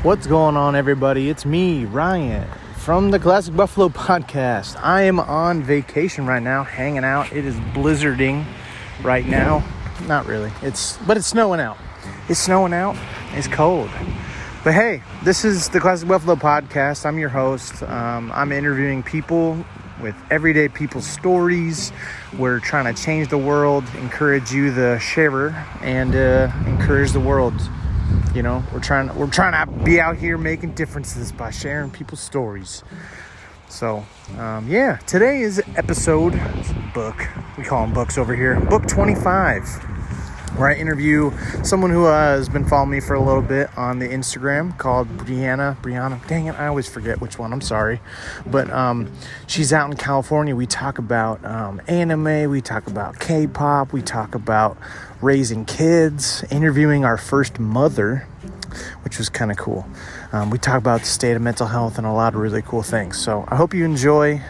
What's going on, everybody? It's me, Ryan, from the Classic Buffalo Podcast. I am on vacation right now, hanging out. It is blizzarding right now. Not really. But it's snowing out. It's snowing out. It's cold. But hey, this is the Classic Buffalo Podcast. I'm your host. I'm interviewing people with everyday people's stories. We're trying to change the world, encourage you, the sharer, and encourage the world. You know, we're trying to be out here making differences by sharing people's stories. So, today is episode book. We call them books over here. Book 25, where I interview someone who has been following me for a little bit on the Instagram called Brianna. Dang it, I always forget which one. I'm sorry. But she's out in California. We talk about anime. We talk about K-pop. We talk about raising kids, interviewing our first mother, which was kind of cool. We talk about the state of mental health and a lot of really cool things. So I hope you enjoy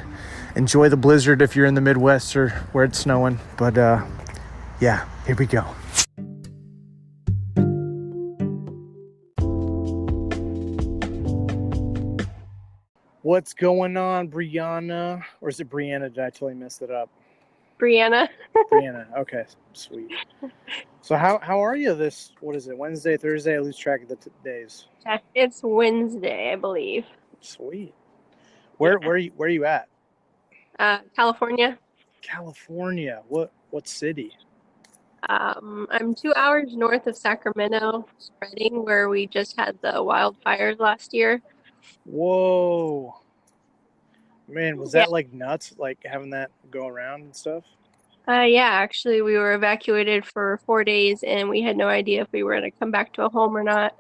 the blizzard if you're in the Midwest or where it's snowing. But here we go. What's going on, Brianna? Or is it Brianna? Did I totally mess it up? Brianna. Brianna. Okay, sweet. So how are you this, what is it, Wednesday, Thursday? I lose track of the days. It's Wednesday, I believe. Sweet. Where are you at? California. California. What city? I'm 2 hours north of Sacramento, Redding, where we just had the wildfires last year. Whoa. Man, was that like nuts, like having that go around and stuff? Actually, we were evacuated for 4 days, and we had no idea if we were going to come back to a home or not.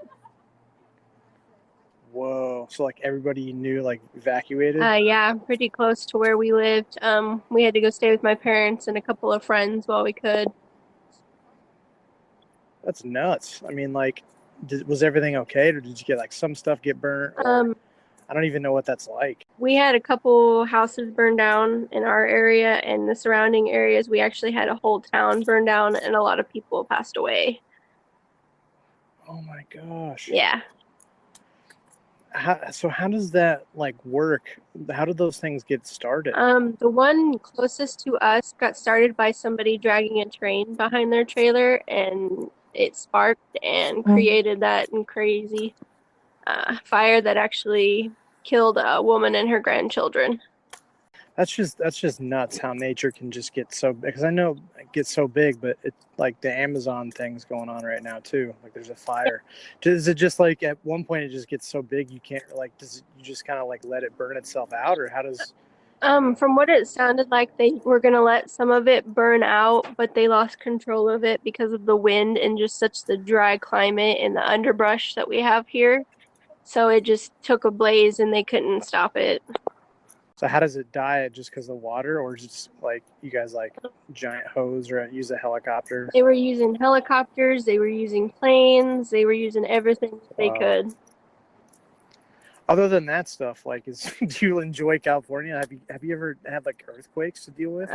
Whoa. So like everybody you knew like evacuated? Pretty close to where we lived. We had to go stay with my parents and a couple of friends while we could. That's nuts. I mean, like, was everything okay, or did you get like some stuff get burnt? I don't even know what that's like. We had a couple houses burned down in our area and the surrounding areas. We actually had a whole town burned down and a lot of people passed away. Oh my gosh. Yeah. How does that like work? How did those things get started? The one closest to us got started by somebody dragging a train behind their trailer, and it sparked and created that crazy fire that actually killed a woman and her grandchildren. That's just nuts how nature can just get so, because I know it gets so big, but it's like the Amazon thing's going on right now too. Like there's a fire. Is it just like at one point it just gets so big you can't like, you just kind of like let it burn itself out, or how does? From what it sounded like, they were going to let some of it burn out, but they lost control of it because of the wind and just such the dry climate and the underbrush that we have here. So it just took a blaze and they couldn't stop it. So how does it die? Just because of water, or just like you guys like giant hose or use a helicopter? They were using helicopters. They were using planes. They were using everything they could. Other than that stuff, like, do you enjoy California? Have you ever had like earthquakes to deal with?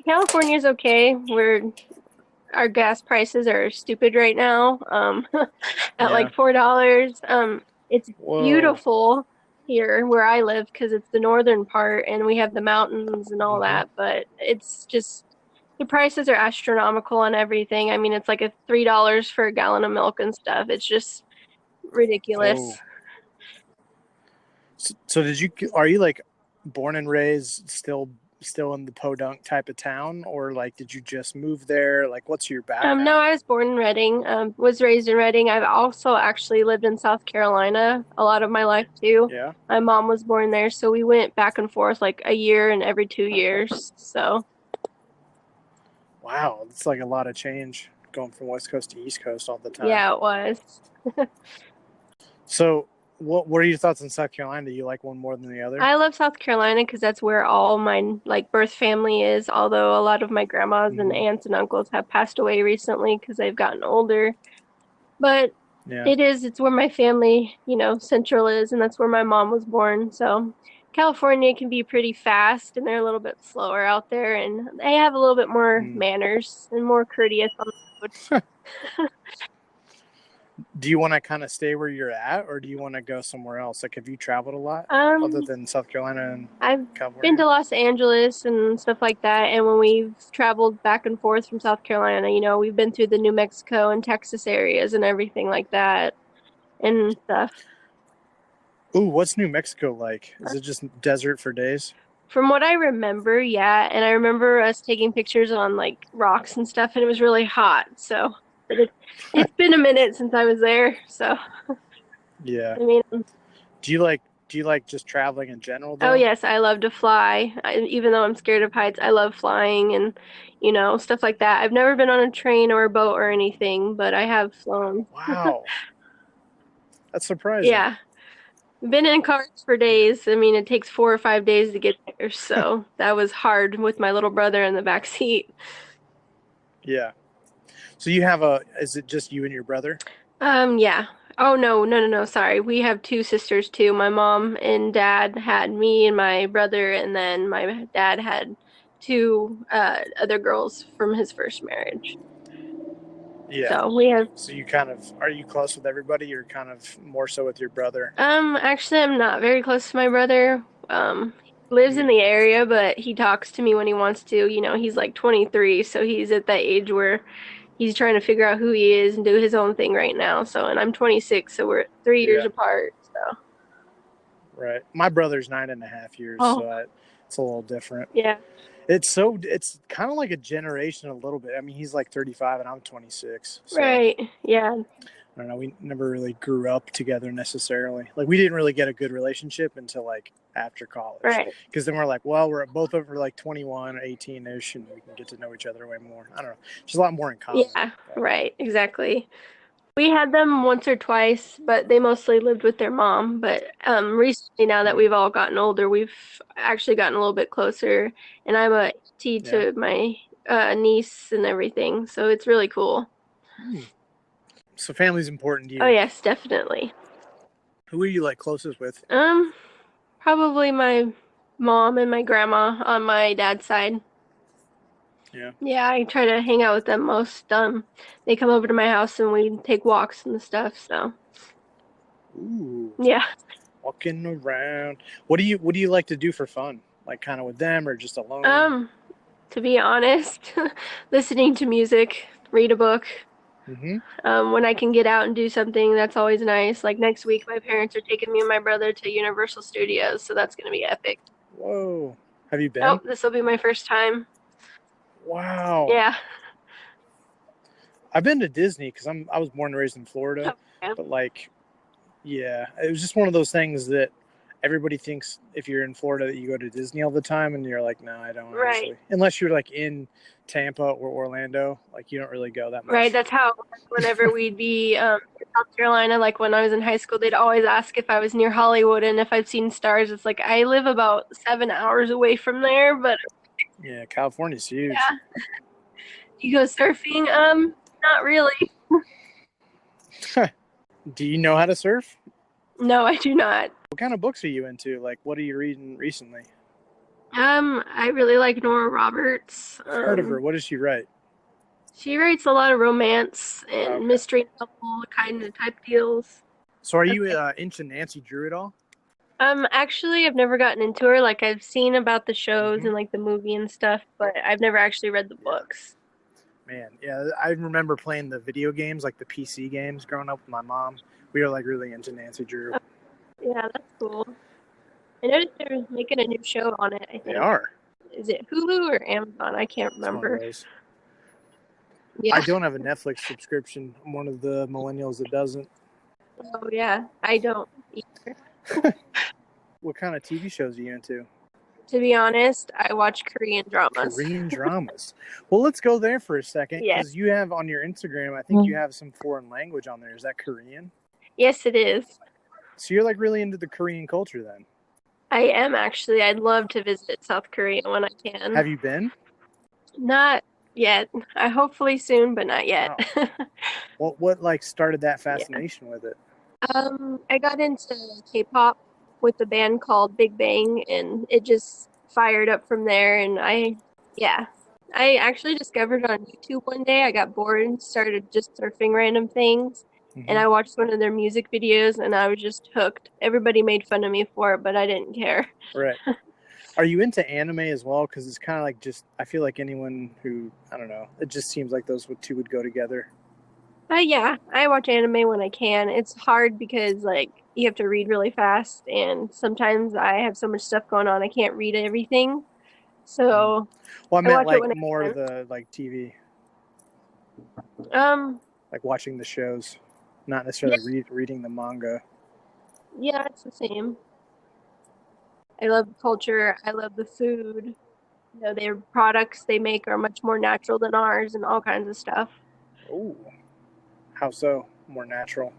California's okay. Our gas prices are stupid right now. At like $4. It's beautiful here where I live because it's the northern part and we have the mountains and all that, but it's just the prices are astronomical on everything. I mean, it's like $3 for a gallon of milk and stuff. It's just ridiculous. Oh. So are you like born and raised still in the Podunk type of town, or like did you just move there? Like what's your background? No, I was born in Redding, was raised in Redding. I've also actually lived in South Carolina a lot of my life too. Yeah. My mom was born there, so we went back and forth like a year and every 2 years. So wow, it's like a lot of change going from West Coast to East Coast all the time. Yeah, it was. So what are your thoughts on South Carolina? Do you like one more than the other? I love South Carolina because that's where all my like birth family is, although a lot of my grandmas and aunts and uncles have passed away recently because they've gotten older. But it's where my family, central is, and that's where my mom was born. So California can be pretty fast, and they're a little bit slower out there, and they have a little bit more manners and more courteous on the road. Do you want to kind of stay where you're at, or do you want to go somewhere else? Like, have you traveled a lot other Um, than South Carolina and I've been California? to Los Angeles and stuff like that, and when we've traveled back and forth from South Carolina, we've been through the New Mexico and Texas areas and everything like that and stuff. Ooh, what's New Mexico like? Is it just desert for days? From what I remember, yeah, and I remember us taking pictures on like rocks and stuff, and it was really hot. So, but it's been a minute since I was there. So, Yeah. I mean, Do you like just traveling in general oh though? yes, I love to fly. Even though I'm scared of heights, I love flying and stuff like that. I've never been on a train or a boat or anything, but I have flown. Wow, that's surprising. Yeah, been in cars for days. I mean, it takes 4 or 5 days to get there, so that was hard with my little brother in the back seat. Yeah. So you have a? Is it just you and your brother? Yeah. Oh no, no, no, no, sorry. We have two sisters too. My mom and dad had me and my brother, and then my dad had two other girls from his first marriage. Yeah. So we have So you kind of are you close with everybody, or kind of more so with your brother? actually I'm not very close to my brother. He lives in Hmm. the area, but he talks to me when he wants to. He's like 23, so he's at that age where he's trying to figure out who he is and do his own thing right now. So, and I'm 26, so we're 3 years Yeah. apart. So, Right. My brother's 9.5 years, oh, so it's a little different. yeah, It's kind of like a generation a little bit. I mean, he's like 35 and I'm 26, so right. Yeah, I don't know. We never really grew up together necessarily. Like we didn't really get a good relationship until like after college, right. because then we're like, well, we're both over like 21 or 18 ish, and we can get to know each other way more. I don't know. There's a lot more in common. Yeah, But, right. Exactly. We had them once or twice, but they mostly lived with their mom. But recently, now that mm, we've all gotten older, we've actually gotten a little bit closer, and I'm a auntie yeah. to my niece and everything, so it's really cool. Mm. So family's important to Oh you. yes, definitely. Who are you like closest with? Um, Probably my mom and my grandma on my dad's side. Yeah. Yeah, I try to hang out with them most. They come over to my house and we take walks and stuff. So Ooh, yeah. walking around. What do you like to do for fun? Like kind of with them or just alone? Um, to be honest, listening to music, read a book. Mm-hmm. When I can get out and do something, that's always nice. Like next week, my parents are taking me and my brother to Universal Studios, so that's gonna be epic. Whoa. Have you Oh, been? this will be my first time. Wow. Yeah. I've been to Disney because I was born and raised in Florida, Yeah. but like, yeah, it was just one of those things that everybody thinks if you're in Florida that you go to Disney all the time, and you're like, no, I don't Right. actually. Unless you're like in Tampa or Orlando, like you don't really go that Right, much. that's how whenever we'd be in South Carolina, like when I was in high school, they'd always ask if I was near Hollywood and if I've seen stars. It's like I live about 7 hours away from there, but Yeah, California's huge. yeah. You go surfing? Not really. Do you know how to surf? No, I do not. What kind of books are you into? Like, what are you reading recently? I really like Nora Roberts. I've heard of her. What does she write? She writes a lot of romance Oh, and okay. mystery novel kind of type deals. So, are you Okay. into Nancy Drew at all? Actually, I've never gotten into her. Like, I've seen about the shows Mm-hmm. and like the movie and stuff, but I've never actually read the Yeah. books. Man, yeah, I remember playing the video games, like the PC games, growing up with my mom. We were like really into Nancy Drew. Oh, yeah, that's cool. I noticed they're making a new show on it, I They think. are. Is it Hulu or Amazon? I can't It's one of remember. those. I Yeah. don't have a Netflix subscription. I'm one of the millennials that doesn't. Oh, yeah. I don't either. What kind of TV shows are you into? To be honest, I watch Korean dramas. Korean dramas. Well, let's go there for a second Yes. because you have on your Instagram, I think you have some foreign language on there. Is that Korean? Yes, it is. So you're like really into the Korean culture then. I am actually. I'd love to visit South Korea when I can. Have you been? Not yet. I hopefully soon, but not yet. Oh, what like started that Yeah. fascination with it? I got into K-pop with a band called Big Bang, and it just fired up from there. And yeah, I actually discovered on YouTube one day. I got bored and started just surfing random things, and I watched one of their music videos and I was just hooked. Everybody made fun of me for it, but I didn't care. Right. Are you into anime as well? Because it's kind of like just, I feel like anyone who, I don't know, it just seems like those two would go together. Yeah, I watch anime when I can. It's hard because like you have to read really fast and sometimes I have so much stuff going on I can't read everything. Mm. So Well, I I meant watch it like when more I the like TV, can. like watching the shows, not Yeah, necessarily reading the manga. yeah, it's the same. I love the culture. I love the food. You know, their products they make are much more natural than ours and all kinds of stuff. Oh, how so? More natural.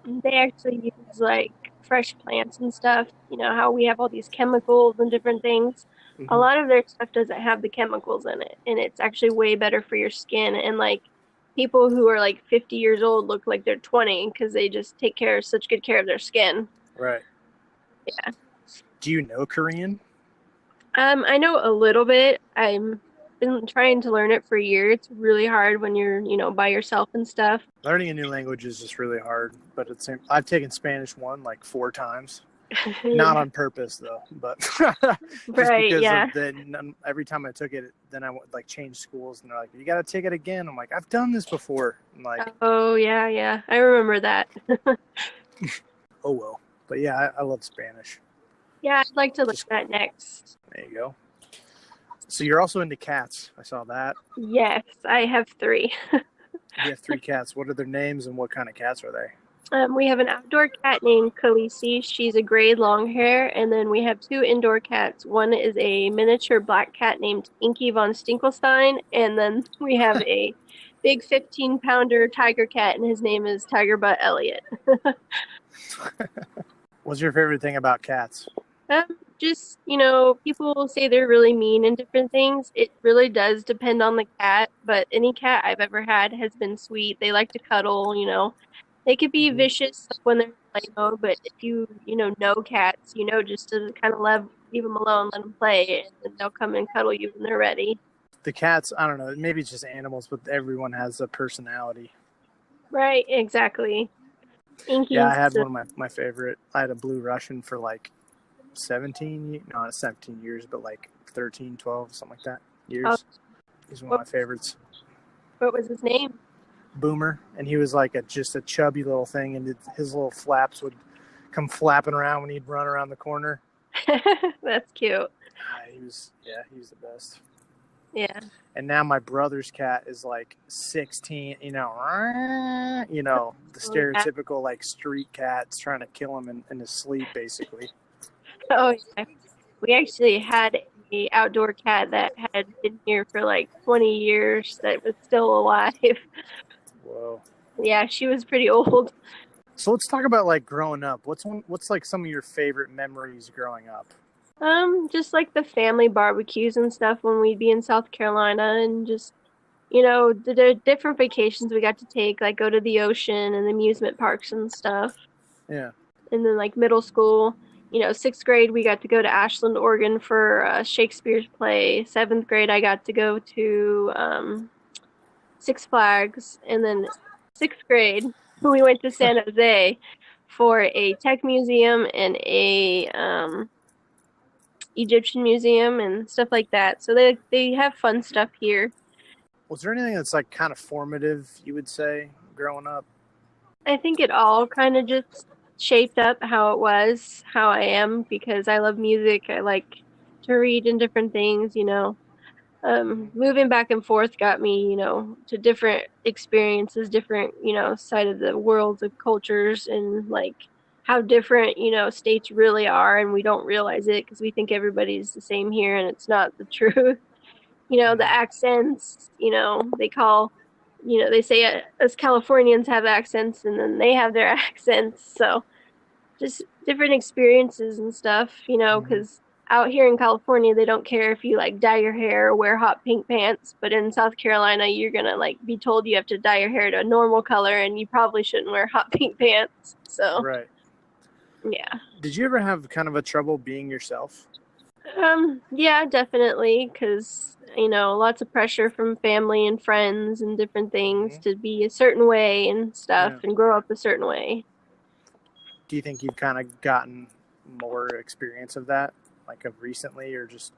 They actually use like fresh plants and stuff. You know, how we have all these chemicals and different things. A Hmm. lot of their stuff doesn't have the chemicals in it, and it's actually way better for your skin. And like people who are like 50 years old look like they're 20 because they just take care such good care of their skin. Right. Yeah. Do you know Korean? I know a little bit. I'm been trying to learn it for a year. It's really hard when you're, you know, by yourself and stuff. Learning a new language is just really hard, but it's I've taken Spanish one like 4 times. Not Yeah. on purpose though, but just Right, because yeah. of every time I took it, then I would like change schools and they're like, you got to take it again. I'm like, I've done this before. I'm like, Oh, yeah, yeah. I remember that. oh well. But yeah, I love Spanish. Yeah, I'd like to learn Just that next. there you go. So you're also into cats. I saw that. Yes, I have three. You have 3 cats. What are their names and what kind of cats are they? We have an outdoor cat named Khaleesi. She's a gray long hair. And then we have two indoor cats. One is a miniature black cat named Inky von Stinkelstein. And then we have a big 15-pounder tiger cat, and his name is Tiger Butt Elliot. What's your favorite thing about cats? Um, just, you know, people say they're really mean and different things. It really does depend on the cat, but any cat I've ever had has been sweet. They like to cuddle, you know. They could be Mm-hmm. vicious like when they're in play mode, but if you know cats, you know just to kind of leave them alone, let them play, and then they'll come and cuddle you when they're ready. The cats, I don't know. Maybe it's just animals, but everyone has a personality. Right, exactly. Yeah, I Inky's had one of my favorite. I had a blue Russian for like 17, no, not 17 years, but like 13, 12, something like that oh, years. He's one of what, my favorites. what was his name? Boomer, and he was like just a chubby little thing, and his little flaps would come flapping around when he'd run around the corner. That's cute. He was the best. Yeah. And now my brother's cat is like 16, the Oh, yeah. stereotypical like street cats trying to kill him in his sleep, basically. Oh, yeah. We actually had a outdoor cat that had been here for like 20 years that was still alive. Whoa. Yeah, she was pretty old. So let's talk about like growing up. What's like some of your favorite memories growing up? Just like the family barbecues and stuff when we'd be in South Carolina and just, you know, the different vacations we got to take, like go to the ocean and amusement parks and stuff. Yeah. And then like middle school, you know, sixth grade we got to go to Ashland, Oregon for Shakespeare's play. Seventh grade I got to go to Six Flags, and then sixth grade we went to San Jose for a tech museum and a Egyptian museum and stuff like that. So they have fun stuff here. Was there anything that's like kind of formative, you would say, growing up? I think it all kind of just shaped up how it was, how I am, because I love music. I like to read and different things, you know. Moving back and forth got me, you know, to different experiences, different, you know, side of the worlds of cultures and like how different, you know, states really are. And we don't realize it because we think everybody's the same here and it's not the truth. You know, the Mm-hmm. accents, you know, they say us Californians have accents and then they have their accents. So just different experiences and stuff, you know, Mm-hmm. because out here in California, they don't care if you like dye your hair or wear hot pink pants, but in South Carolina, you're gonna like be told you have to dye your hair to a normal color and you probably shouldn't wear hot pink pants. So, Right. yeah. Did you ever have kind of a trouble being yourself? Yeah, definitely, because lots of pressure from family and friends and different things Hmm. to be a certain way and stuff Yeah. and grow up a certain way. Do you think you've kind of gotten more experience of that, like of recently, or just?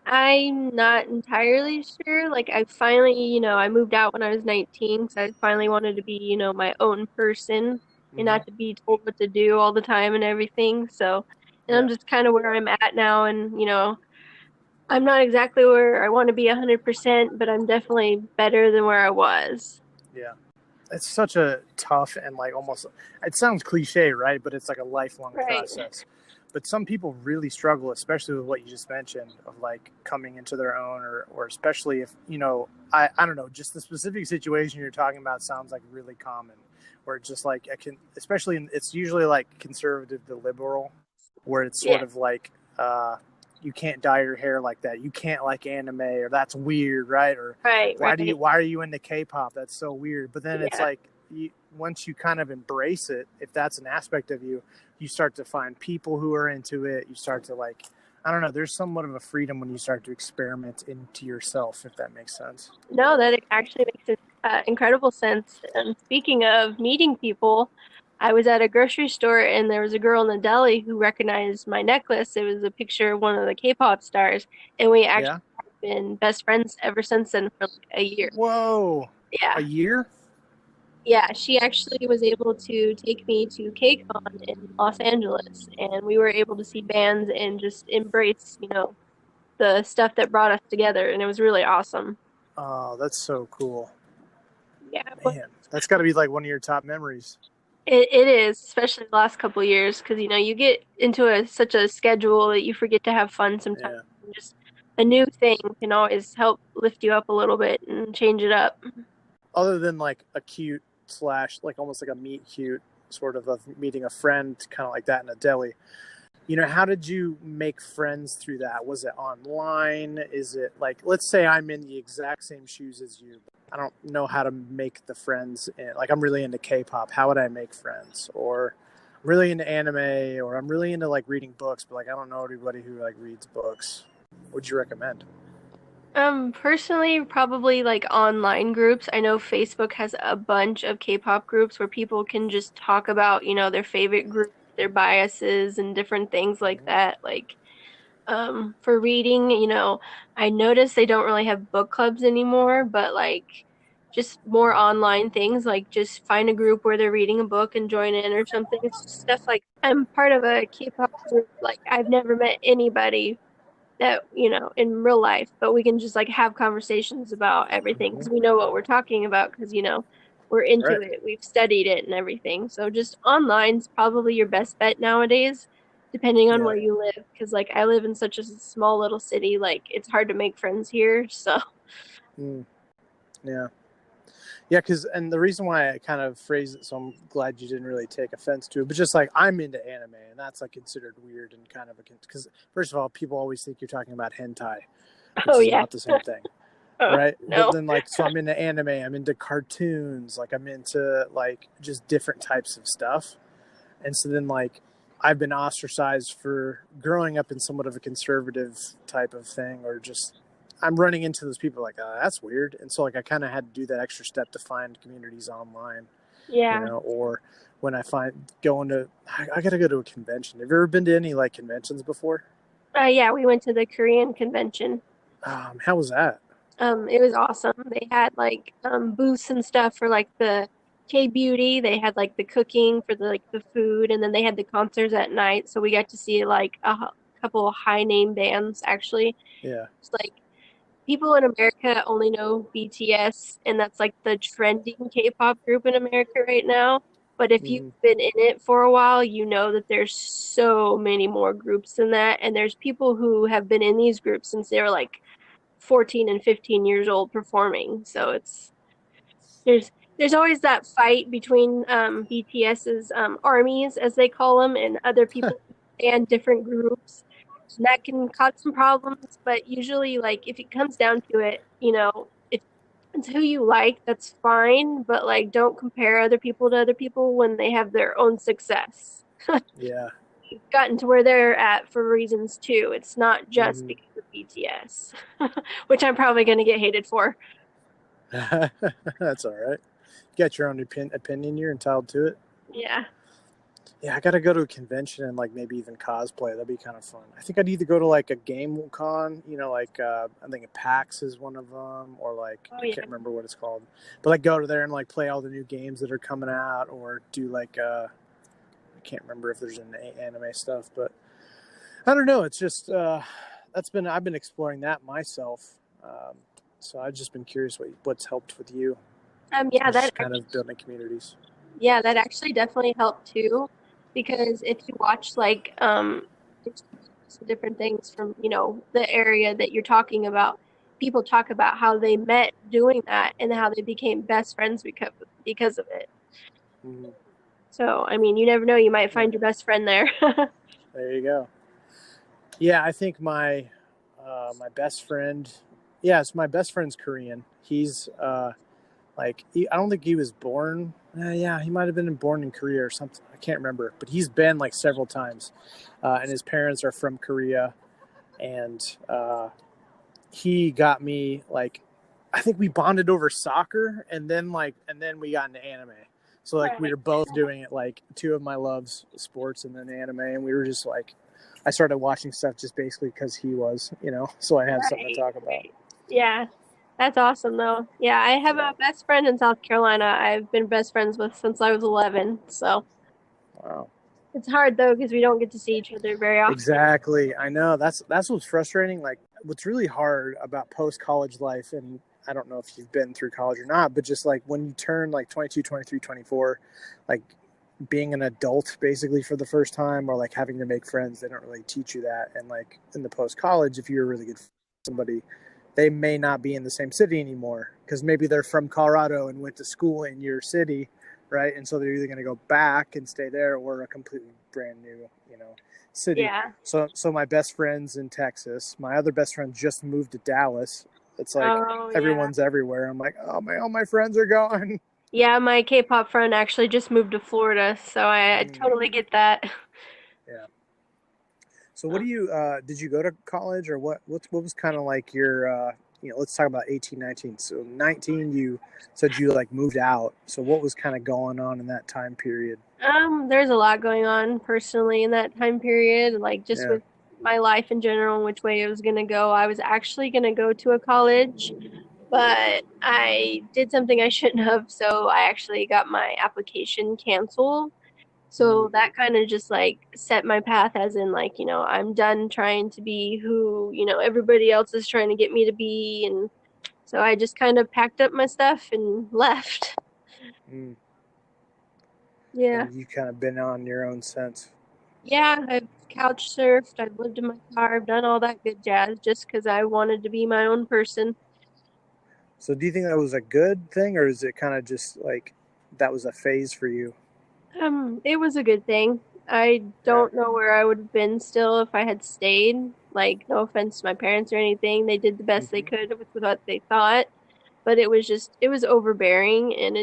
I'm not entirely sure. Like, I finally, I moved out when I was 19 because I finally wanted to be, my own person and Hmm. not to be told what to do all the time and everything. So, and I'm Yeah. just kind of where I'm at now, and I'm not exactly where I want to be 100%, but I'm definitely better than where I was. Yeah. It's such a tough and like almost, it sounds cliche, right? But it's like a lifelong Right. process. But some people really struggle, especially with what you just mentioned of like coming into their own, or especially if, I don't know, just the specific situation you're talking about sounds like really common, where it's just like, I can, especially it's usually like conservative to liberal, where it's Yeah. sort of like, uh, you can't dye your hair like that. You can't like anime, or that's weird, right? Or Right. Right. why are you into K-pop? That's so weird. But then it's Yeah. like, once you kind of embrace it, if that's an aspect of you, you start to find people who are into it. You start to like, I don't know. There's somewhat of a freedom when you start to experiment into yourself, if that makes sense. No, that actually makes incredible sense. And speaking of meeting people, I was at a grocery store and there was a girl in the deli who recognized my necklace. It was a picture of one of the K-pop stars, and we actually Yeah. have been best friends ever since then for like a year. Whoa. A Yeah. year? Yeah, she actually was able to take me to KCON in Los Angeles, and we were able to see bands and just embrace, the stuff that brought us together, and it was really awesome. Oh, that's so cool, Yeah, but man. That's got to be like one of your top memories. it is, especially the last couple of years, because you get into such a schedule that you forget to have fun sometimes. Yeah. And just a new thing can always help lift you up a little bit and change it up. Other than like a cute slash like almost like a meet cute sort of meeting a friend, kind of like that in a deli. How did you make friends through that? Was it online? Is it like, let's say I'm in the exact same shoes as you. I don't know how to make the friends. Like, I'm really into K-pop. How would I make friends? Or I'm really into anime, or I'm really into like reading books, but like I don't know anybody who like reads books. Would you recommend? Personally, probably like online groups. I know Facebook has a bunch of K-pop groups where people can just talk about, their favorite group, their biases and different things like Mm-hmm. that. Like, for reading, I noticed they don't really have book clubs anymore, but like just more online things, like just find a group where they're reading a book and join in or something. It's just stuff like I'm part of a K-pop group. Like I've never met anybody that, in real life, but we can just like have conversations about everything Mm-hmm. because we know what we're talking about because, we're into Right. it. We've studied it and everything. So just online's probably your best bet nowadays, depending on Yeah. where you live. Because like I live in such a small little city, like it's hard to make friends here. So Mm, yeah. Yeah, because and the reason why I kind of phrased it, so I'm glad you didn't really take offense to it, but just like I'm into anime, and that's like considered weird and kind of a because first of all, people always think you're talking about hentai, oh which is yeah. not the same thing, Oh right? But no. then like, so I'm into anime, I'm into cartoons, like I'm into like just different types of stuff, and so then like I've been ostracized for growing up in somewhat of a conservative type of thing, or just I'm running into those people like, that's weird. And so like I kind of had to do that extra step to find communities online, Yeah. or when I find going to, I got to go to a convention. Have you ever been to any like conventions before? Yeah, we went to the Korean convention. How was that? It was awesome. They had like booths and stuff for like the K-beauty. They had like the cooking for the food, and then they had the concerts at night. So we got to see like couple of high name bands actually. Yeah. It's like people in America only know BTS, and that's like the trending K-pop group in America right now. But if you've Hmm. been in it for a while, you know that there's so many more groups than that, and there's people who have been in these groups since they were like 14 and 15 years old performing. So there's there's always that fight between BTS's armies, as they call them, and other people and different groups. And that can cause some problems, but usually, like if it comes down to it, if it's who you like, that's fine. But like, don't compare other people to other people when they have their own success. Yeah. gotten to where they're at for reasons too. It's not just Mhm. because of BTS, which I'm probably going to get hated for. That's all right. You got your own opinion. You're entitled to it. Yeah. Yeah, I gotta go to a convention and like maybe even cosplay. That'd be kind of fun. I think I'd either go to like a game con, like I think PAX is one of them, or like Oh I yeah. can't remember what it's called, but like go to there and like play all the new games that are coming out, or do like I can't remember if there's an anime stuff, but I don't know. It's just I've been exploring that myself. So I've just been curious what's helped with you. Yeah, Just kind of building communities. yeah, that actually definitely helped too, because if you watch like different things from, the area that you're talking about, people talk about how they met doing that and how they became best friends because of it. Mhm. So, I mean, you never know, you might Yeah, find your best friend there. there you go. Yeah, I think my best friend. Yeah, it's my best friend's Korean. He's I don't think he was born. Yeah, he might have been born in Korea or something. I can't remember, but he's been like several times, and his parents are from Korea. And he got me like, I think we bonded over soccer, and then we got into anime. So like we Right. were both doing it, like two of my loves, sports and then anime, and we were just like, I started watching stuff just basically because he was, so I have something to Right. talk about. Yeah. That's awesome though. Yeah, I have Yeah. a best friend in South Carolina I've been best friends with since I was 11. So Wow. it's hard though because we don't get to see each other very often. Exactly. I know that's what's frustrating. Like what's really hard about post college life, and I don't know if you've been through college or not, but just like when you turn like 22, 23, 24, like being an adult basically for the first time, or like having to make friends, they don't really teach you that. And like in the post college, if you're a really good somebody, they may not be in the same city anymore because maybe they're from Colorado and went to school in your city, right? And so they're either going to go back and stay there, or a completely brand new, city. Yeah. So my best friend's in Texas. My other best friend just moved to Dallas. It's like Oh yeah. everyone's everywhere. I'm like, oh my, all my friends are gone. Yeah, my K-pop friend actually just moved to Florida, so I Mm, totally get that. yeah. So what do you did you go to college, or what was kind of like your let's talk about 18, 19. So 19 you said you like moved out. So what was kind of going on in that time period? There's a lot going on personally in that time period, like just Yeah. with my life in general and which way it was gonna go. I was actually gonna go to a college, but I did something I shouldn't have, so I actually got my application canceled. So Mm, that kind of just like set my path as in like, I'm done trying to be who, everybody else is trying to get me to be. And so I just kind of packed up my stuff and left. mm. Yeah. And you kind of been on your own since. Yeah, I've couch surfed, I've lived in my car, I've done all that good jazz just because I wanted to be my own person. So do you think that was a good thing, or is it kind of just like that was a phase for you? It was a good thing. I Yeah. don't know where I would have been still if I had stayed. Like, no offense to my parents or anything. They did the best they Hmm. could with what they thought, but it was overbearing and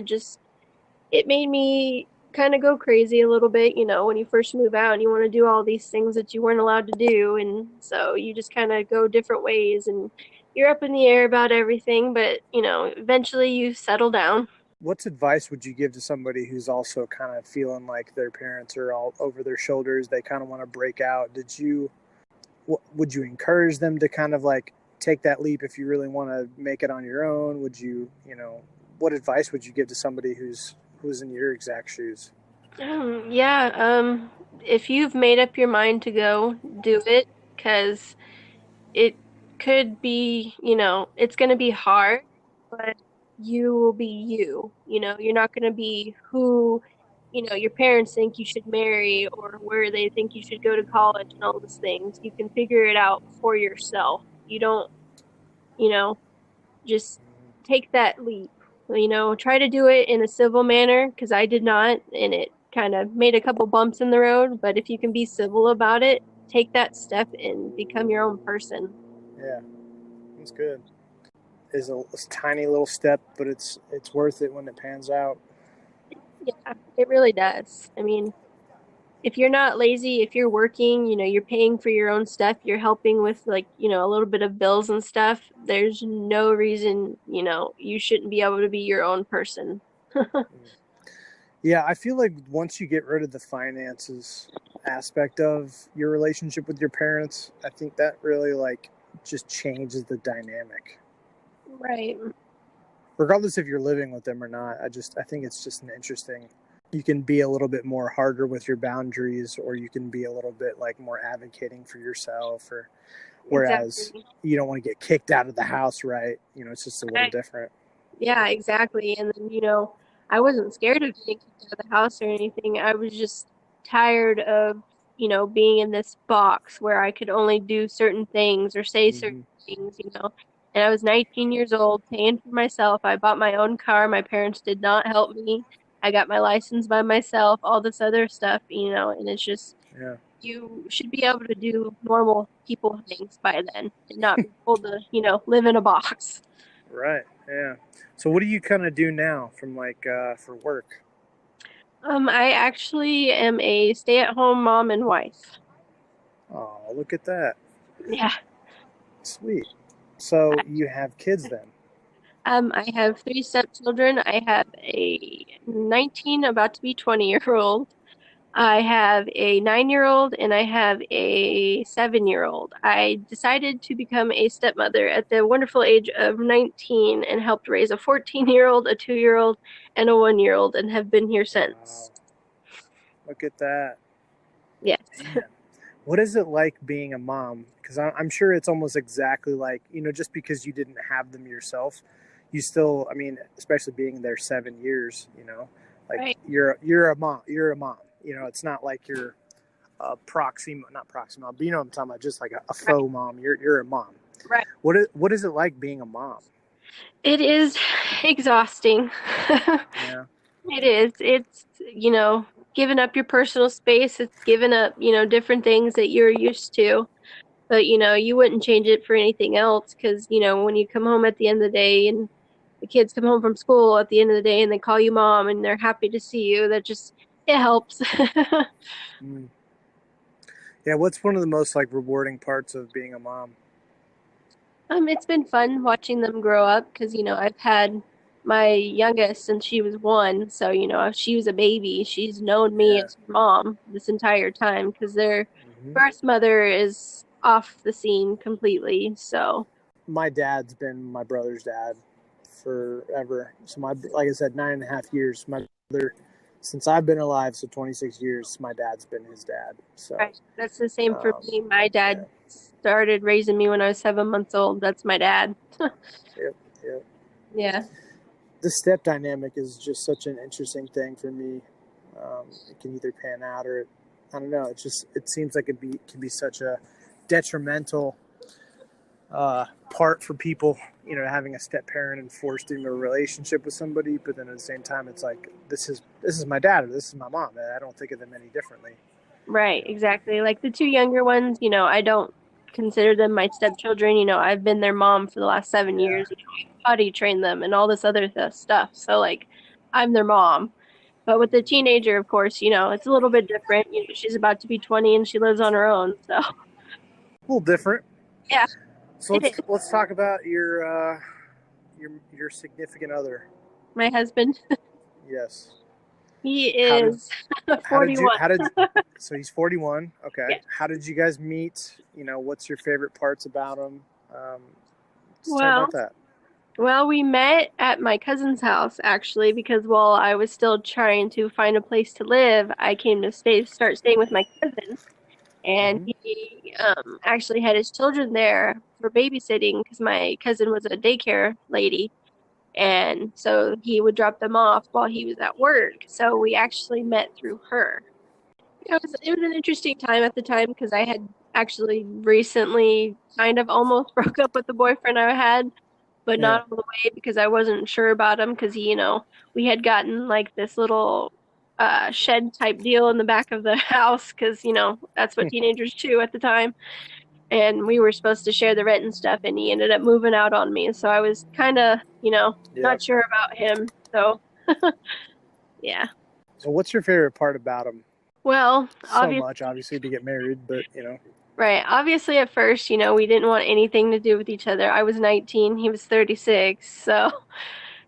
it made me kind of go crazy a little bit, when you first move out and you want to do all these things that you weren't allowed to do. And so you just kind of go different ways and you're up in the air about everything, but, eventually you settle down. What's advice would you give to somebody who's also kind of feeling like their parents are all over their shoulders? They kind of want to break out. Would you encourage them to kind of like take that leap if you really want to make it on your own? Would you, what advice would you give to somebody who's in your exact shoes? Yeah, if you've made up your mind to go, do it, because it could be, it's going to be hard, but you will be you. You're not going to be who, your parents think you should marry or where they think you should go to college and all those things. You can figure it out for yourself. You don't, you know, just take that leap. Try to do it in a civil manner because I did not, and it kind of made a couple bumps in the road. But if you can be civil about it, take that step and become your own person. Yeah, that's good. Is a tiny little step, but it's worth it when it pans out. Yeah, it really does. I mean, if you're not lazy, if you're working, you're paying for your own stuff, you're helping with like, a little bit of bills and stuff, there's no reason, you shouldn't be able to be your own person. Yeah, I feel like once you get rid of the finances aspect of your relationship with your parents, I think that really like just changes the dynamic. Right. Regardless if you're living with them or not, I think it's just an interesting. You can be a little bit more harder with your boundaries, or you can be a little bit like more advocating for yourself, or whereas Exactly. you don't want to get kicked out of the house, right? It's just a little Right. different. Yeah, exactly. And then, I wasn't scared of getting kicked out of the house or anything. I was just tired of, being in this box where I could only do certain things or say certain Mm-hmm. things. And I was 19 years old, paying for myself. I bought my own car. My parents did not help me. I got my license by myself, all this other stuff, and it's just, Yeah. you should be able to do normal people things by then and not be told to, live in a box. Right. Yeah. So what do you kind of do now from like for work? I actually am a stay-at-home mom and wife. Oh, look at that. Yeah. Sweet. So you have kids then? I have three stepchildren. I have a 19, about to be 20-year-old. I have a 9-year-old and I have a 7-year-old. I decided to become a stepmother at the wonderful age of 19 and helped raise a 14-year-old, a 2-year-old, and a 1-year-old and have been here since. Wow. Look at that. Yes. Man. What is it like being a mom? Because I'm sure it's almost exactly like, just because you didn't have them yourself, you still, I mean, especially being there 7 years, like Right. you're a mom. You're a mom. It's not like you're a proxy, not proxy mom, but you know what I'm talking about, just like a Right. faux mom. You're a mom. Right. What is it like being a mom? It is exhausting. Yeah. It is. It's, giving up your personal space. It's giving up, different things that you're used to. But, you wouldn't change it for anything else because, when you come home at the end of the day and the kids come home from school at the end of the day and they call you mom and they're happy to see you, it helps. Mm. Yeah. What's one of the most like rewarding parts of being a mom? It's been fun watching them grow up because, I've had my youngest since she was 1. So, if she was a baby, she's known me Yeah. as her mom this entire time because their Hmm. birth mother is off the scene completely. So, My dad's been my brother's dad forever. So like I said, 9.5 years. My brother, since I've been alive, so 26 years, my dad's been his dad. So, right, that's the same for um, me. My yeah, dad started raising me when I was 7 months old. That's my dad. yep, yep. Yeah. The step dynamic is just such an interesting thing for me. It can either pan out or I don't know. It seems like it can be such a detrimental part for people, having a step parent and forced into a relationship with somebody. But then at the same time, it's like this is my dad or this is my mom. And I don't think of them any differently. Right, exactly. Like the two younger ones, I don't consider them my stepchildren. I've been their mom for the last 7 years. Yeah. I potty trained them and all this other stuff. So like, I'm their mom. But with the teenager, of course, it's a little bit different. She's about to be 20 and she lives on her own. So A little different. yeah, So it let's is. let's talk about your significant other. My husband, Yes. he How did is 41. how did so he's 41. Okay. Yeah. How did you guys meet? What's your favorite parts about him? Um, let's talk Well, about that. well, we met at my cousin's house actually because while I was still trying to find a place to live, I came to start staying with my cousin. And Hmm. he actually had his children there for babysitting because my cousin was a daycare lady. And so he would drop them off while he was at work. So we actually met through her. It was an interesting time at the time because I had actually recently kind of almost broke up with the boyfriend I had, but Yeah. not all the way because I wasn't sure about him because we had gotten like this little shed type deal in the back of the house because that's what teenagers do at the time, and we were supposed to share the rent and stuff, and he ended up moving out on me, so I was kind of Yep. not sure about him. So yeah. So what's your favorite part about him? Well, so obviously, much, obviously, to get married, but right. Obviously, at first, we didn't want anything to do with each other. I was 19, he was 36, so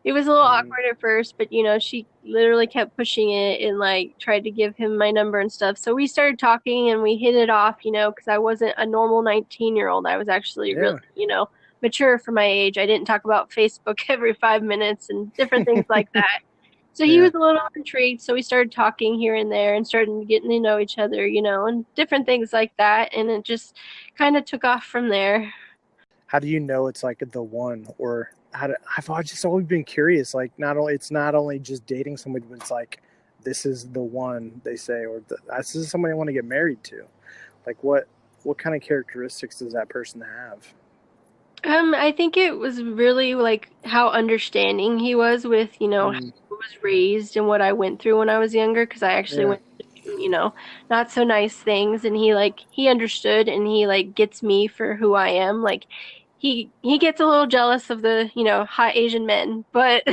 it was a little mhm, awkward at first, but she literally kept pushing it and like tried to give him my number and stuff. So we started talking and we hit it off, because I wasn't a normal 19-year-old. I was actually really, yeah, mature for my age. I didn't talk about Facebook every 5 minutes and different things like that. So he yeah. was a little intrigued, so we started talking here and there and started getting to know each other, and different things like that. And it just kind of took off from there. How do you know it's like the one, or I've just always been curious. Like, not only just dating somebody, but it's like this is the one they say, or this is somebody I want to get married to. Like, what kind of characteristics does that person have? I think it was really like how understanding he was with, how Mm, I was raised and what I went through when I was younger, because I actually yeah. went through, not so nice things, and he understood and he like gets me for who I am. Like he gets a little jealous of the, hot Asian men, but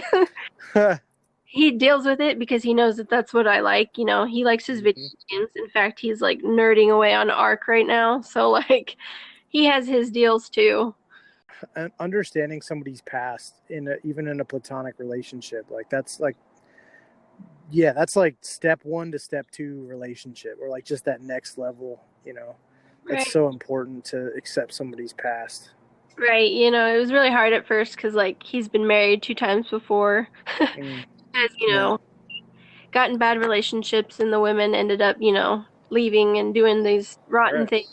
he deals with it because he knows that that's what I like. He likes his video hmm games. In fact, he's like nerding away on Ark right now. So like he has his deals too. And understanding somebody's past even in a platonic relationship, like that's like, yeah, that's like step one to step two relationship, or like just that next level. It's Right. so important to accept somebody's past. Right. It was really hard at first because like he's been married 2 times before. Mm, Has, yeah. got in bad relationships and the women ended up, leaving and doing these rotten Right. things.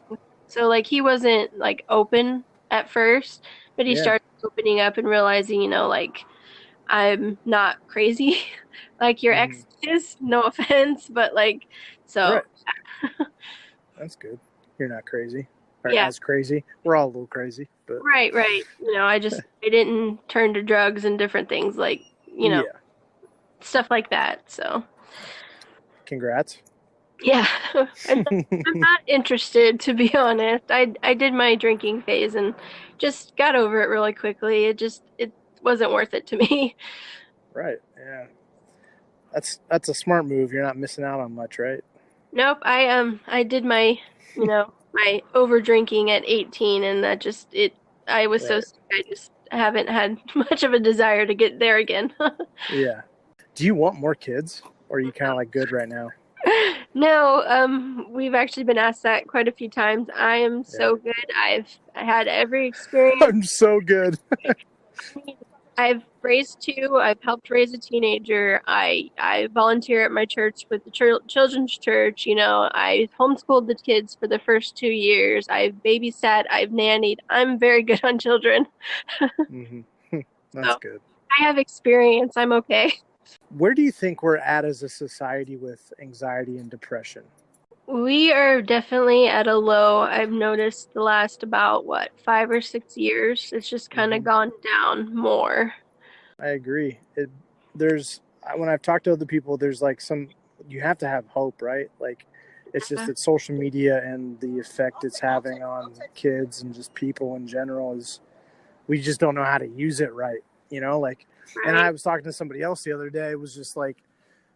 So like he wasn't like open at first, but he Yeah. started opening up and realizing, like I'm not crazy like your hmm ex is, no offense, but like so Right. That's good. You're not crazy, or yeah. as crazy. We're all a little crazy, but Right, right. I didn't turn to drugs and different things like, yeah. stuff like that. So Congrats. yeah, I'm not interested to be honest. I did my drinking phase and just got over it really quickly. It wasn't worth it to me. Right. Yeah. That's a smart move. You're not missing out on much, right? Nope, I did my my over drinking at 18 and that just it I was so Right. sick I just haven't had much of a desire to get there again. Yeah. Do you want more kids, or are you kind of like good right now? No, we've actually been asked that quite a few times. I am Yeah. so good. I had every experience. I'm so good. I've raised two. I've helped raise a teenager. I volunteer at my church with the children's church. I homeschooled the kids for the first 2 years. I've babysat. I've nannied. I'm very good on children. hmm That's So good. I have experience. I'm okay. Where do you think we're at as a society with anxiety and depression? We are definitely at a low. I've noticed the last about what 5 or 6 years. It's just kind of hmm gone down more. I agree. There's when I've talked to other people, there's like you have to have hope, right? Like, it's just that social media and the effect it's having on kids and just people in general is, we just don't know how to use it right. Like, and Right, I was talking to somebody else the other day. It was just like,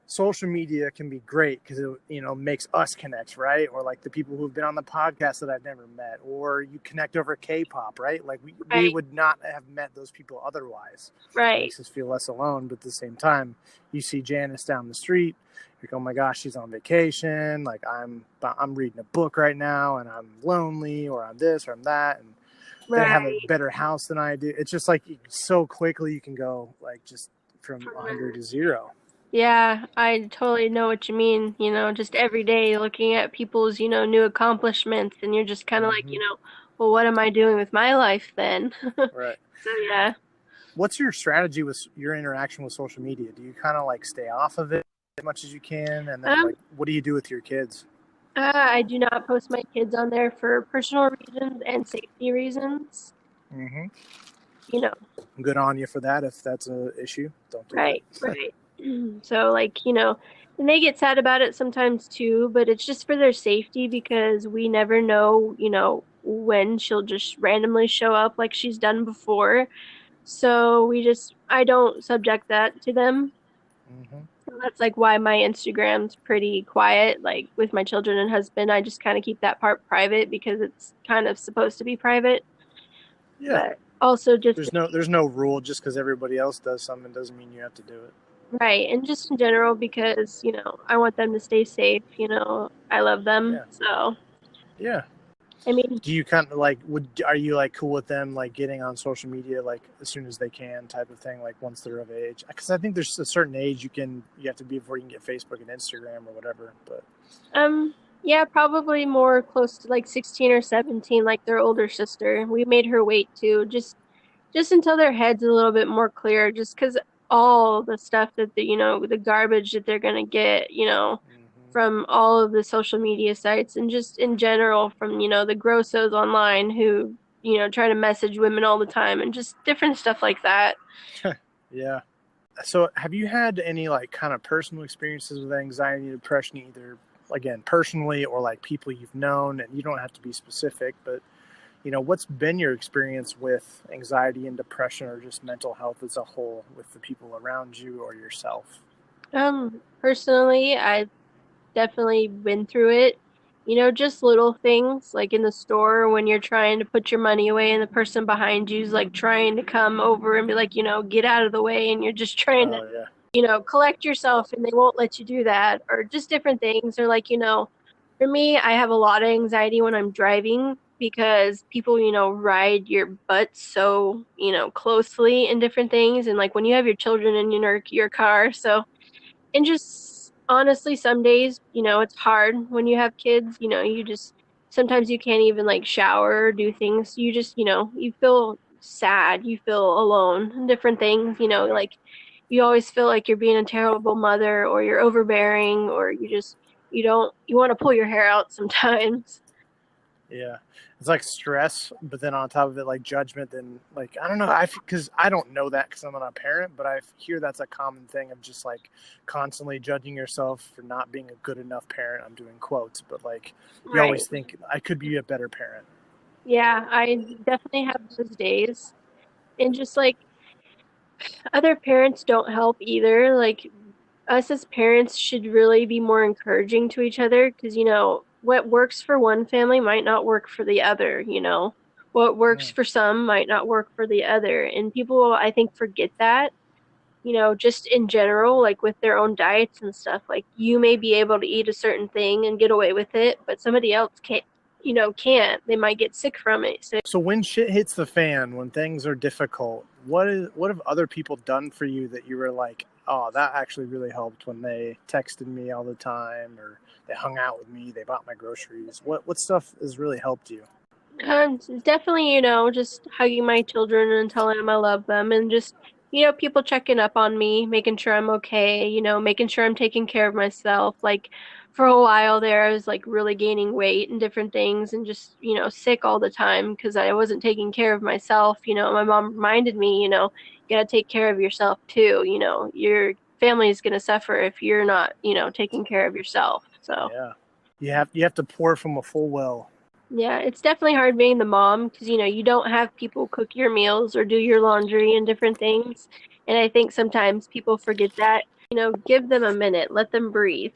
social media can be great because it makes us connect, right? Or like the people who've been on the podcast that I've never met, or you connect over K-pop, right? Like we right, would not have met those people otherwise. It right, makes us feel less alone, but at the same time, you see Janice down the street, you're like, oh my gosh, she's on vacation. Like, I'm reading a book right now and I'm lonely, or I'm this or I'm that, and they have a right. better house than I do. It's just like so quickly you can go like just from 100 to 0. Yeah, I totally know what you mean. Just every day looking at people's, new accomplishments, and you're just kind of like, hmm well, what am I doing with my life then? Right. So yeah, What's your strategy with your interaction with social media? Do you kind of like stay off of it as much as you can, and then um, like what do you do with your kids? I do not post my kids on there for personal reasons and safety reasons. hmm You know, Good on you for that. If that's a issue, don't do right, that. right. So like, and they get sad about it sometimes too, but it's just for their safety because we never know, when she'll just randomly show up like she's done before. So I don't subject that to them. hmm That's like why my Instagram's pretty quiet. Like with my children and husband, I just kind of keep that part private because it's kind of supposed to be private. Yeah. But also just There's no rule. Just because everybody else does something doesn't mean you have to do it. right, and just in general because, I want them to stay safe, I love them. Yeah. So, Yeah. I mean, Do you kind of like are you like cool with them like getting on social media like as soon as they can type of thing, like once they're of age? Because I think there's a certain age you have to be before you can get Facebook and Instagram or whatever. But um, yeah, probably more close to like 16 or 17, like their older sister. We made her wait too, just until their head's a little bit more clear, just because all the stuff that the garbage that they're gonna get, from all of the social media sites and just in general from, the grossos online who, try to message women all the time and just different stuff like that. yeah. So have you had any like kind of personal experiences with anxiety and depression, either again personally or like people you've known? And you don't have to be specific, but what's been your experience with anxiety and depression or just mental health as a whole with the people around you or yourself? Personally, I've definitely been through it. Just little things like in the store when you're trying to put your money away and the person behind you is like trying to come over and be like, get out of the way and you're just trying to, Oh yeah. collect yourself and they won't let you do that or just different things or like, for me, I have a lot of anxiety when I'm driving because people, ride your butt so, closely in different things and like when you have your children in your car, so and just honestly, some days, it's hard when you have kids. You just sometimes you can't even like shower or do things. You just, you feel sad, you feel alone, and different things, like you always feel like you're being a terrible mother or you're overbearing or you want to pull your hair out sometimes. Yeah, it's like stress, but then on top of it, like judgment. Then like I don't know, I because I don't know that because I'm not a parent, but I hear that's a common thing of just like constantly judging yourself for not being a good enough parent. I'm doing quotes, but like you Right. always think I could be a better parent. Yeah, I definitely have those days. And just like other parents don't help either. Like us as parents should really be more encouraging to each other because, what works for one family might not work for the other. What works Mm, for some might not work for the other. And people, I think, forget that, just in general, like with their own diets and stuff. Like you may be able to eat a certain thing and get away with it, but somebody else can't. They might get sick from it. So So when shit hits the fan, when things are difficult, what have other people done for you that you were like, oh, that actually really helped when they texted me all the time or they hung out with me, they bought my groceries. What stuff has really helped you? definitely, just hugging my children and telling them I love them and just, people checking up on me, making sure I'm okay, making sure I'm taking care of myself. Like for a while there, I was like really gaining weight and different things and just, sick all the time because I wasn't taking care of myself. My mom reminded me, you gotta take care of yourself too. Your family is gonna suffer if you're not, taking care of yourself. So. Yeah. You have to pour from a full well. Yeah, it's definitely hard being the mom because you don't have people cook your meals or do your laundry and different things. And I think sometimes people forget that. Give them a minute, let them breathe.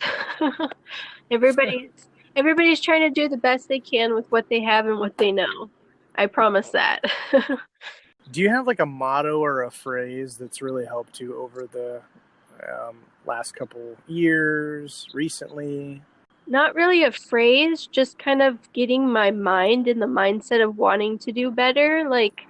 Everybody's everybody's trying to do the best they can with what they have and what they know. I promise that. Do you have like a motto or a phrase that's really helped you over the last couple years, recently? Not really a phrase, just kind of getting my mind in the mindset of wanting to do better. Like